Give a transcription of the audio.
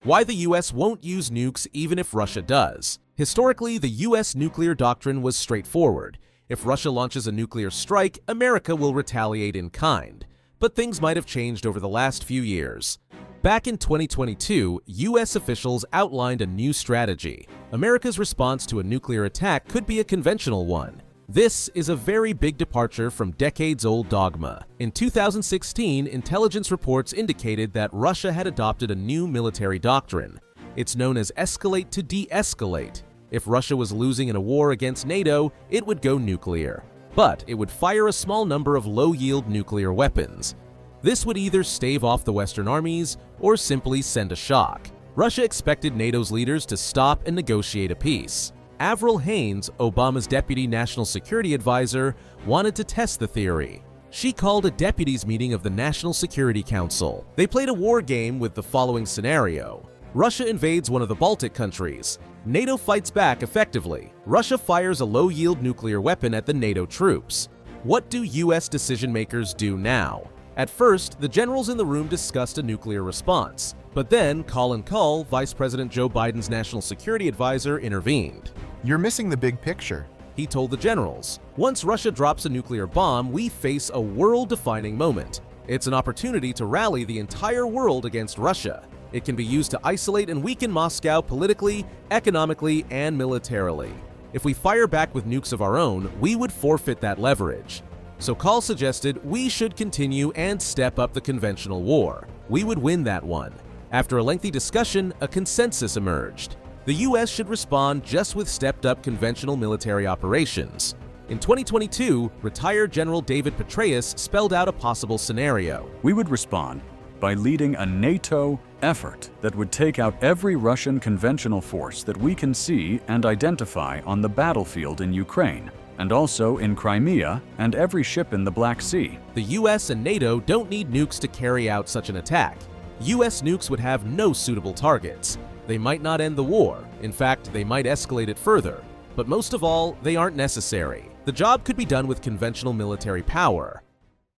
Why the US won't use nukes even if Russia does. Historically, the US nuclear doctrine was straightforward. If Russia launches a nuclear strike, America will retaliate in kind. But things might have changed over the last few years. Back in 2022, US officials outlined a new strategy. America's response to a nuclear attack could be a conventional one. This is a very big departure from decades-old dogma. In 2016, intelligence reports indicated that Russia had adopted a new military doctrine. It's known as escalate to de-escalate. If Russia was losing in a war against NATO, it would go nuclear. But it would fire a small number of low-yield nuclear weapons. This would either stave off the Western armies or simply send a shock. Russia expected NATO's leaders to stop and negotiate a peace. Avril Haines, Obama's deputy national security advisor, wanted to test the theory. She called a deputies meeting of the National Security Council. They played a war game with the following scenario. Russia invades one of the Baltic countries. NATO fights back effectively. Russia fires a low-yield nuclear weapon at the NATO troops. What do US decision-makers do now? At first, the generals in the room discussed a nuclear response. But then, Colin Kahl, Vice President Joe Biden's national security advisor, intervened. You're missing the big picture. He told the generals, once Russia drops a nuclear bomb, we face a world-defining moment. It's an opportunity to rally the entire world against Russia. It can be used to isolate and weaken Moscow politically, economically, and militarily. If we fire back with nukes of our own, we would forfeit that leverage. So Kahl suggested we should continue and step up the conventional war. We would win that one. After a lengthy discussion, a consensus emerged. The US should respond just with stepped-up conventional military operations. In 2022, retired General David Petraeus spelled out a possible scenario. We would respond by leading a NATO effort that would take out every Russian conventional force that we can see and identify on the battlefield in Ukraine, and also in Crimea and every ship in the Black Sea. The US and NATO don't need nukes to carry out such an attack. US nukes would have no suitable targets. They might not end the war. In fact, they might escalate it further. But most of all, they aren't necessary. The job could be done with conventional military power.